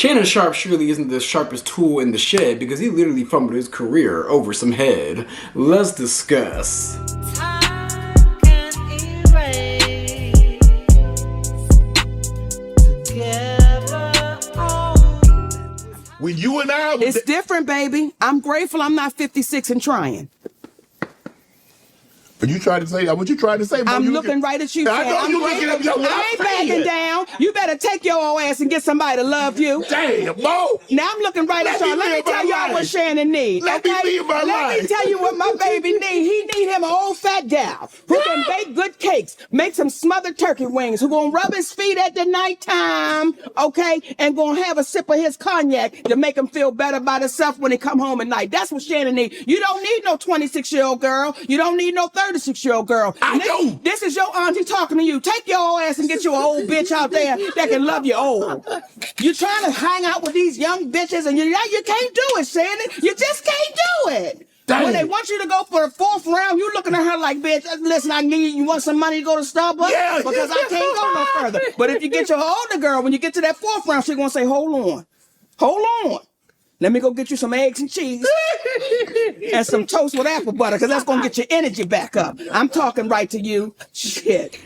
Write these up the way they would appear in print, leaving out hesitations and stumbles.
Shannon Sharpe surely isn't the sharpest tool in the shed because he literally fumbled his career over some head. Let's discuss. When you and I... It's different, baby. I'm grateful I'm not 56 and trying. But you tried to say that. What you trying to say? I'm looking right at you. I know you looking at me. I ain't backing down. You better take your old ass and get somebody to love you. Damn, Mo. Now I'm looking right at y'all. Let me tell y'all what Shannon needs. Let me live my life. Let me tell you what my baby needs. He need him an old fat gal who can bake good cakes, make some smothered turkey wings, who gonna rub his feet at the nighttime, okay, and gonna have a sip of his cognac to make him feel better about himself when he come home at night. That's what Shannon needs. You don't need no 26-year-old girl. You don't need no 36-year-old girl. This is your auntie talking to you. Take your old ass and get you an old bitch out there that can love you old. You trying to hang out with these young bitches and you can't do it, Shannon. You just can't do it. Damn. When they want you to go for the 4th round, you looking at her like, bitch, listen, you want some money to go to Starbucks? Yeah, because I can't go no further. But if you get your older girl, when you get to that 4th round, she's gonna say, hold on. Let me go get you some eggs and cheese and some toast with apple butter, because that's going to get your energy back up. I'm talking right to you. Shit.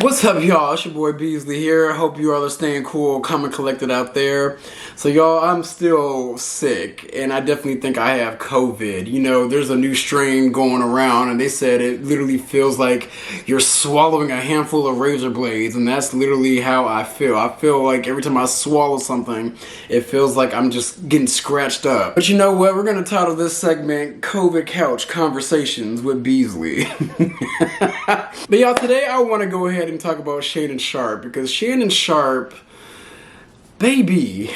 What's up, y'all? It's your boy Beasley here. I hope you all are staying cool, calm and collected out there. So, y'all, I'm still sick, and I definitely think I have COVID. You know, there's a new strain going around, and they said it literally feels like you're swallowing a handful of razor blades, and that's literally how I feel. I feel like every time I swallow something, it feels like I'm just getting scratched up. But you know what? We're going to title this segment COVID Couch Conversations with Beasley. But, y'all, today I want to go ahead and talk about Shannon Sharpe, because Shannon Sharpe, baby,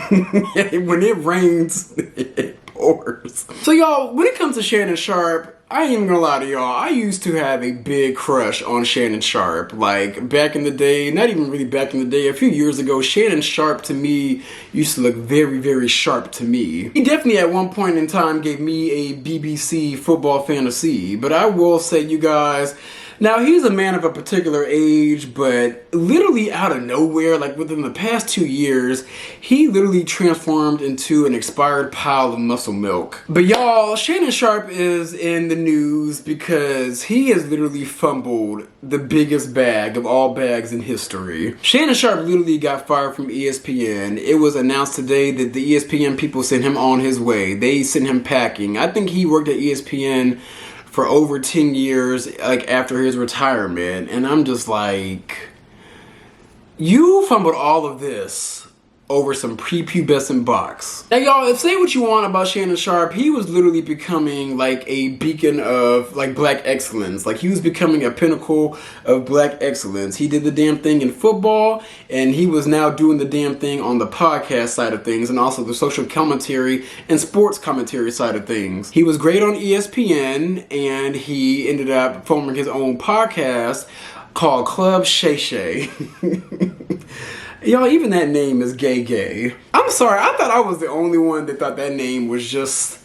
when it rains, it pours. So y'all, when it comes to Shannon Sharpe, I ain't even gonna lie to y'all, I used to have a big crush on Shannon Sharpe. Like, back in the day, not even really back in the day, a few years ago, Shannon Sharpe to me used to look very, very sharp to me. He definitely at one point in time gave me a BBC football fantasy, but I will say, you guys, now, he's a man of a particular age, but literally out of nowhere, like within the past 2 years, he literally transformed into an expired pile of muscle milk. But y'all, Shannon Sharpe is in the news because he has literally fumbled the biggest bag of all bags in history. Shannon Sharpe literally got fired from ESPN. It was announced today that the ESPN people sent him on his way. They sent him packing. I think he worked at ESPN for over 10 years, like after his retirement, and I'm just like, you fumbled all of this over some prepubescent box. Now y'all, say what you want about Shannon Sharpe, he was literally becoming like a beacon of like black excellence. Like, he was becoming a pinnacle of black excellence. He did the damn thing in football, and he was now doing the damn thing on the podcast side of things, and also the social commentary and sports commentary side of things. He was great on ESPN, and he ended up forming his own podcast called Club Shay Shay. Y'all, even that name is gay. I'm sorry, I thought I was the only one that thought that name was just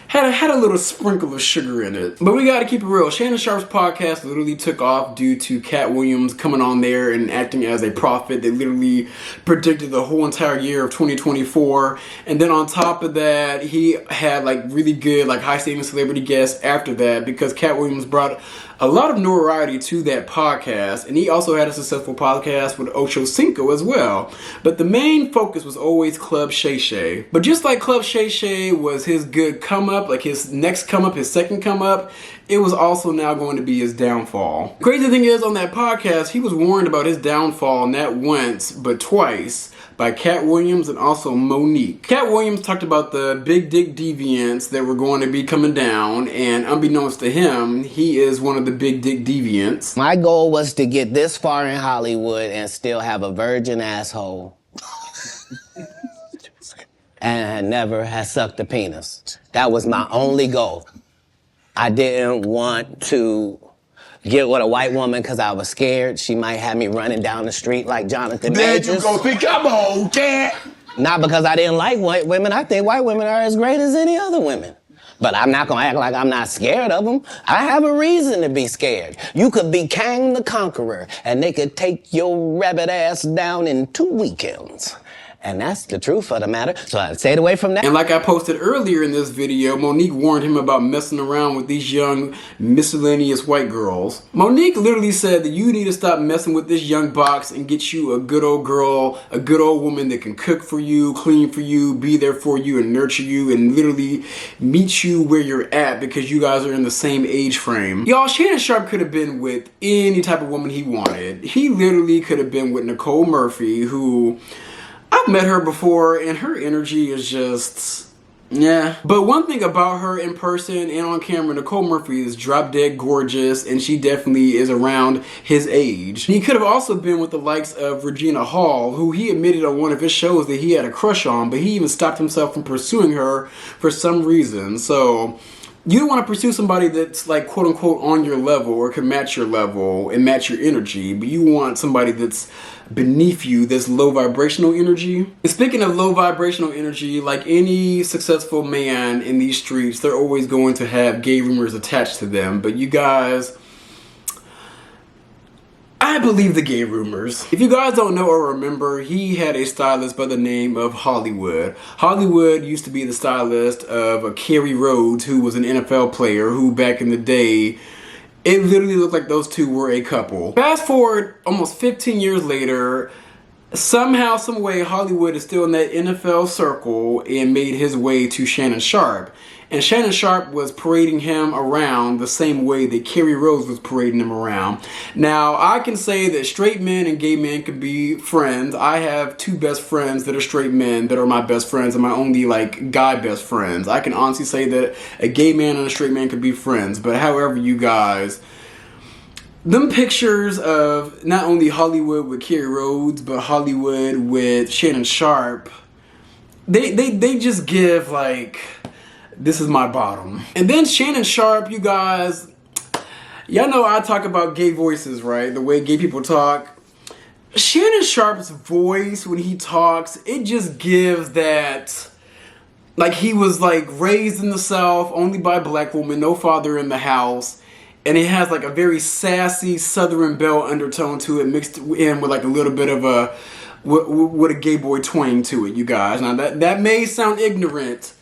had a little sprinkle of sugar in it. But we gotta keep it real. Shannon Sharpe's podcast literally took off due to Cat Williams coming on there and acting as a prophet that literally predicted the whole entire year of 2024. And then on top of that, he had like really good, like high-standing celebrity guests after that, because Cat Williams brought a lot of notoriety to that podcast, and he also had a successful podcast with Ocho Cinco as well. But the main focus was always Club Shay Shay. But just like Club Shay Shay was his good come up, like his next come up, his second come up, it was also now going to be his downfall. Crazy thing is, on that podcast, he was warned about his downfall not once, but twice, by Cat Williams and also Monique. Cat Williams talked about the big dick deviants that were going to be coming down, and unbeknownst to him, he is one of the big dick deviants. My goal was to get this far in Hollywood and still have a virgin asshole. And never have sucked a penis. That was my only goal. I didn't want to get with a white woman because I was scared she might have me running down the street like Jonathan Majors. There you go, think I'm old, cat. Not because I didn't like white women. I think white women are as great as any other women. But I'm not gonna act like I'm not scared of them. I have a reason to be scared. You could be Kang the Conqueror, and they could take your rabbit ass down in 2 weekends. And that's the truth of the matter. So I stayed away from that. And like I posted earlier in this video, Monique warned him about messing around with these young miscellaneous white girls. Monique literally said that you need to stop messing with this young box and get you a good old girl, a good old woman that can cook for you, clean for you, be there for you and nurture you and literally meet you where you're at because you guys are in the same age frame. Y'all, Shannon Sharpe could have been with any type of woman he wanted. He literally could have been with Nicole Murphy, who I've met her before and her energy is just, yeah. But one thing about her in person and on camera, Nicole Murphy is drop dead gorgeous and she definitely is around his age. He could have also been with the likes of Regina Hall, who he admitted on one of his shows that he had a crush on, but he even stopped himself from pursuing her for some reason. So you don't want to pursue somebody that's like quote unquote on your level or can match your level and match your energy, but you want somebody that's beneath you, that's low vibrational energy. And speaking of low vibrational energy, like any successful man in these streets, they're always going to have gay rumors attached to them. But you guys, I believe the gay rumors. If you guys don't know or remember, he had a stylist by the name of Hollywood. Hollywood used to be the stylist of Kerry Rhodes, who was an NFL player who back in the day, it literally looked like those two were a couple. Fast forward almost 15 years later, somehow, some way, Hollywood is still in that NFL circle and made his way to Shannon Sharpe. And Shannon Sharpe was parading him around the same way that Kerry Rhodes was parading him around. Now, I can say that straight men and gay men can be friends. I have two best friends that are straight men that are my best friends and my only, like, guy best friends. I can honestly say that a gay man and a straight man could be friends. But however, you guys, them pictures of not only Hollywood with Kerry Rhodes, but Hollywood with Shannon Sharpe, they just give, like, this is my bottom. And then Shannon Sharpe, you guys, y'all know I talk about gay voices, right? The way gay people talk. Shannon Sharpe's voice, when he talks, it just gives that, like he was like raised in the South, only by a black woman, no father in the house. And it has like a very sassy Southern belle undertone to it, mixed in with like a little bit of a, with a gay boy twang to it, you guys. Now that may sound ignorant,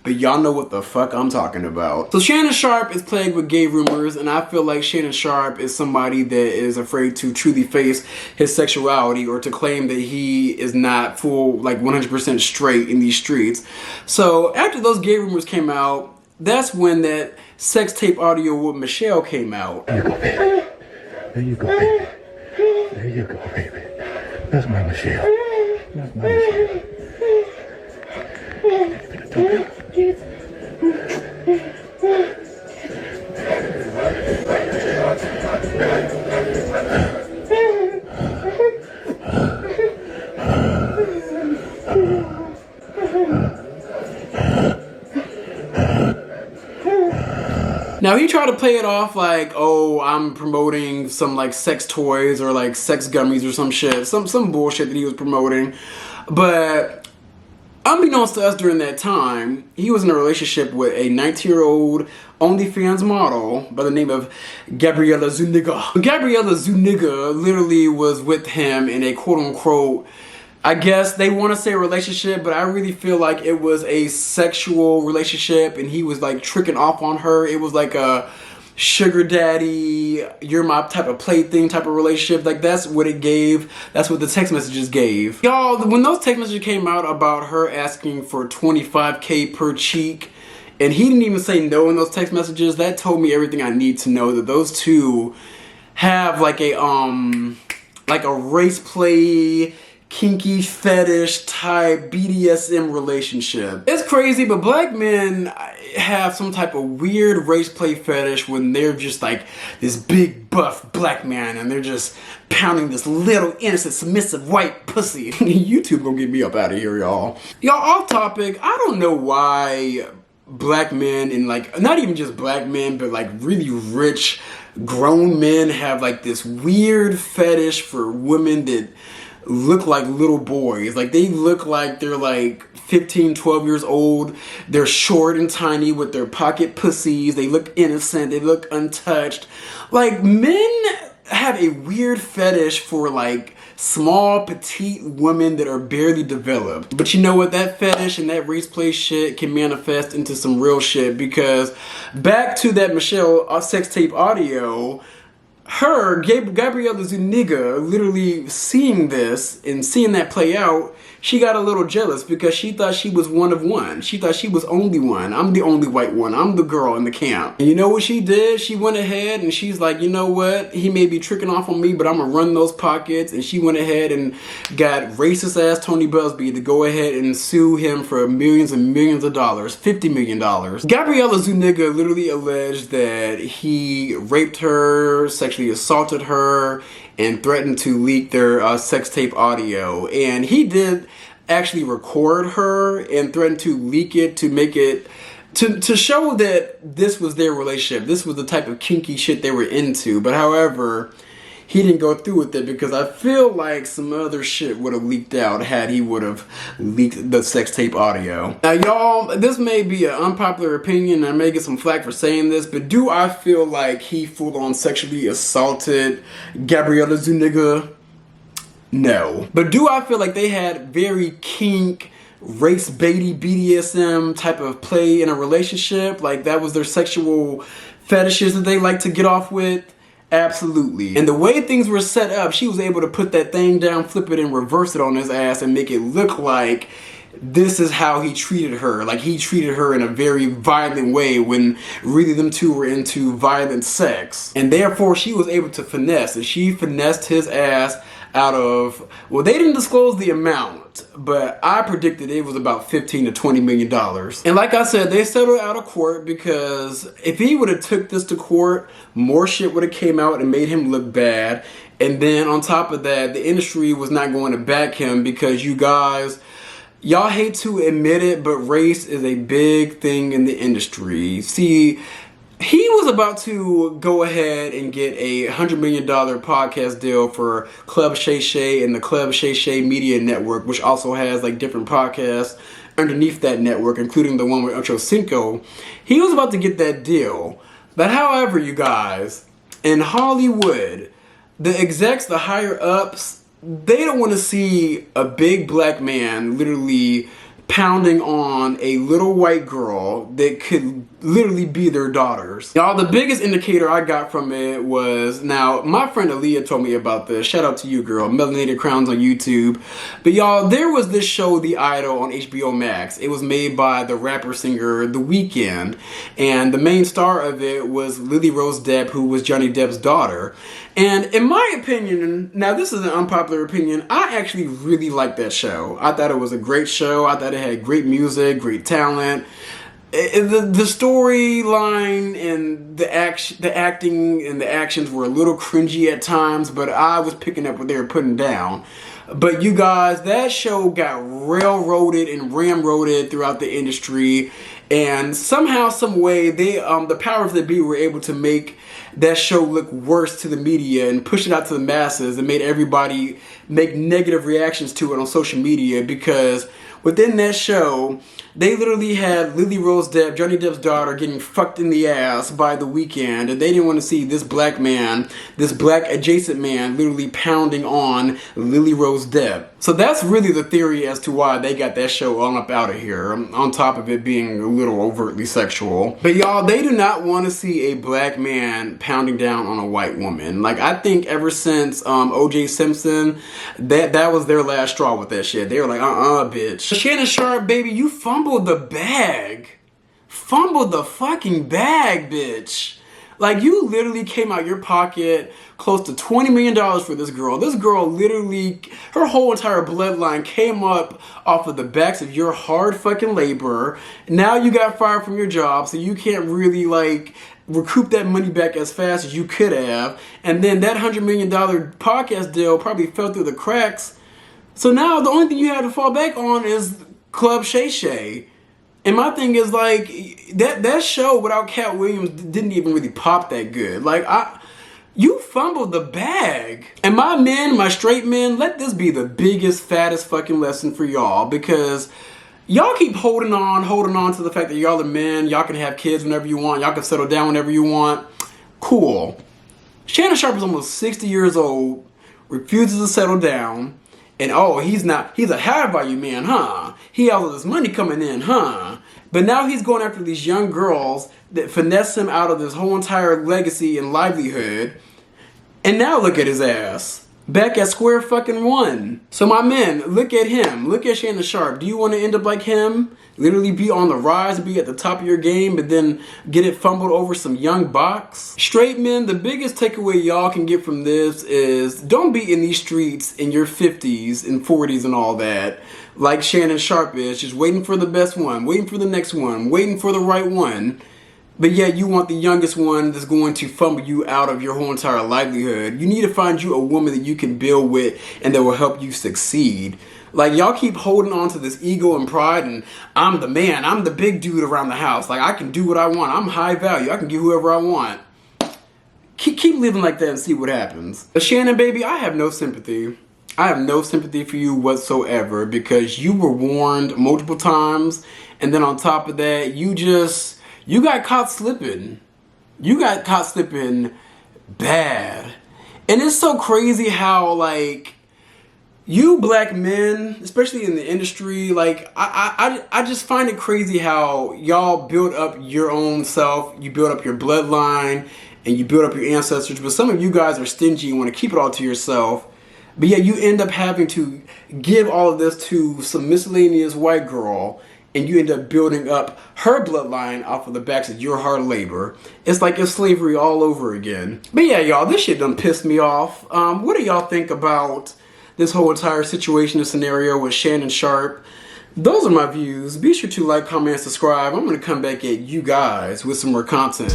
but y'all know what the fuck I'm talking about. So Shannon Sharpe is plagued with gay rumors, and I feel like Shannon Sharpe is somebody that is afraid to truly face his sexuality or to claim that he is not full, like 100% straight in these streets. So after those gay rumors came out, that's when that sex tape audio with Michelle came out. There you go, baby. There you go, baby. There you go, baby. That's my Michelle. That's my Michelle. Now he tried to play it off like, oh, I'm promoting some like sex toys or like sex gummies or some shit, some bullshit that he was promoting. But unbeknownst to us during that time, he was in a relationship with a 19-year-old OnlyFans model by the name of Gabriella Zuniga. Gabriella Zuniga literally was with him in a quote-unquote, I guess they want to say relationship, but I really feel like it was a sexual relationship and he was like tricking off on her. It was like a sugar daddy, you're my type of plaything type of relationship. Like that's what it gave. That's what the text messages gave. Y'all, when those text messages came out about her asking for $25K per cheek, and he didn't even say no in those text messages, that told me everything I need to know, that those two have like a race play, kinky fetish type BDSM relationship. It's crazy, but black men have some type of weird race play fetish when they're just like this big buff black man and they're just pounding this little innocent submissive white pussy. YouTube gonna get me up out of here, y'all. Y'all, off topic, I don't know why black men and like, not even just black men, but like really rich grown men have like this weird fetish for women that look like little boys. Like they look like they're like 15, 12 years old. They're short and tiny with their pocket pussies. They look innocent. They look untouched. Like men have a weird fetish for like small, petite women that are barely developed. But you know what? That fetish and that race play shit can manifest into some real shit, because back to that Michelle sex tape audio, Gabriella Zuniga, literally seeing this and seeing that play out, she got a little jealous because she thought she was one of one. She thought she was only one. I'm the only white one. I'm the girl in the camp. And you know what she did? She went ahead and she's like, you know what? He may be tricking off on me, but I'm gonna run those pockets. And she went ahead and got racist ass Tony Busby to go ahead and sue him for millions and millions of dollars, $50 million. Gabriella Zuniga literally alleged that he raped her, sexually assaulted her, and threatened to leak their sex tape audio. And he did actually record her and threatened to leak it to make it, to show that this was their relationship. This was the type of kinky shit they were into. But however, he didn't go through with it because I feel like some other shit would have leaked out had he would have leaked the sex tape audio. Now y'all, this may be an unpopular opinion, and I may get some flack for saying this, but do I feel like he full on sexually assaulted Gabriella Zuniga? No. But do I feel like they had very kink, race baity BDSM type of play in a relationship? Like that was their sexual fetishes that they like to get off with? Absolutely. And the way things were set up, she was able to put that thing down, flip it and reverse it on his ass and make it look like this is how he treated her. Like he treated her in a very violent way when really them two were into violent sex. And therefore she was able to finesse, and she finessed his ass out of, well, they didn't disclose the amount, but I predicted it was about $15 to $20 million. And like I said, they settled out of court because if he would have took this to court, more shit would have came out and made him look bad. And then on top of that, the industry was not going to back him because you guys, y'all hate to admit it, but race is a big thing in the industry. See, he was about to go ahead and get a $100 million podcast deal for Club Shay Shay and the Club Shay Shay Media Network, which also has like different podcasts underneath that network, including the one with Ocho Cinco. He was about to get that deal. But however, you guys, in Hollywood, the execs, the higher ups, they don't want to see a big black man literally pounding on a little white girl that could literally be their daughters. Y'all, the biggest indicator I got from it was, now my friend Aaliyah told me about this. Shout out to you, girl. Melanated Crowns on YouTube. But y'all, there was this show, The Idol, on HBO Max. It was made by the rapper singer The Weeknd, and the main star of it was Lily Rose Depp, who was Johnny Depp's daughter. And in my opinion, now this is an unpopular opinion, I actually really liked that show. I thought it was a great show. I thought it had great music, great talent. The storyline and the acting and the actions were a little cringy at times, but I was picking up what they were putting down. But you guys, that show got railroaded and ramroded throughout the industry, and somehow, some way, they the powers that be were able to make that show look worse to the media and push it out to the masses and made everybody make negative reactions to it on social media, because within that show, they literally had Lily Rose Depp, Johnny Depp's daughter, getting fucked in the ass by The Weeknd, and they didn't want to see this black man, this black adjacent man, literally pounding on Lily Rose Depp. So that's really the theory as to why they got that show all up out of here, on top of it being a little overtly sexual. But y'all, they do not want to see a black man pounding down on a white woman. Like, I think ever since O.J. Simpson, that was their last straw with that shit. They were like, bitch. Shannon Sharpe, baby, you fumbled the bag. Fumbled the fucking bag, bitch. Like, you literally came out your pocket close to $20 million for this girl. This girl literally, her whole entire bloodline came up off of the backs of your hard fucking labor. Now you got fired from your job, so you can't really, like, recoup that money back as fast as you could have. And then that $100 million podcast deal probably fell through the cracks. So now the only thing you have to fall back on is Club Shay Shay. And my thing is, like, that show without Cat Williams didn't even really pop that good. Like, you fumbled the bag. And my men, my straight men, let this be the biggest, fattest fucking lesson for y'all, because y'all keep holding on to the fact that y'all are men, y'all can have kids whenever you want, y'all can settle down whenever you want. Cool. Shannon Sharpe is almost 60 years old, refuses to settle down, and oh, he's a high value man, huh? He has all this money coming in, huh? But now he's going after these young girls that finesse him out of this whole entire legacy and livelihood. And now look at his ass. Back at square fucking one. So my men, look at him. Look at Shannon Sharpe. Do you want to end up like him? Literally be on the rise, be at the top of your game, but then get it fumbled over some young box? Straight men, the biggest takeaway y'all can get from this is don't be in these streets in your 50s and 40s and all that like Shannon Sharpe is, just waiting for the best one, waiting for the next one, waiting for the right one. But yet you want the youngest one that's going to fumble you out of your whole entire livelihood. You need to find you a woman that you can build with and that will help you succeed. Like, y'all keep holding on to this ego and pride and I'm the man, I'm the big dude around the house. Like, I can do what I want. I'm high value. I can get whoever I want. Keep living like that and see what happens. But Shannon, baby, I have no sympathy. I have no sympathy for you whatsoever because you were warned multiple times. And then on top of that, you got caught slipping. You got caught slipping bad. And it's so crazy how, like, you black men, especially in the industry, like, I just find it crazy how y'all build up your own self, you build up your bloodline, and you build up your ancestors, but some of you guys are stingy and want to keep it all to yourself. But yet you end up having to give all of this to some miscellaneous white girl, and you end up building up her bloodline off of the backs of your hard labor. It's like it's slavery all over again. But yeah, y'all, this shit done pissed me off. What do y'all think about this whole entire situation and scenario with Shannon Sharpe? Those are my views. Be sure to like, comment, and subscribe. I'm going to come back at you guys with some more content.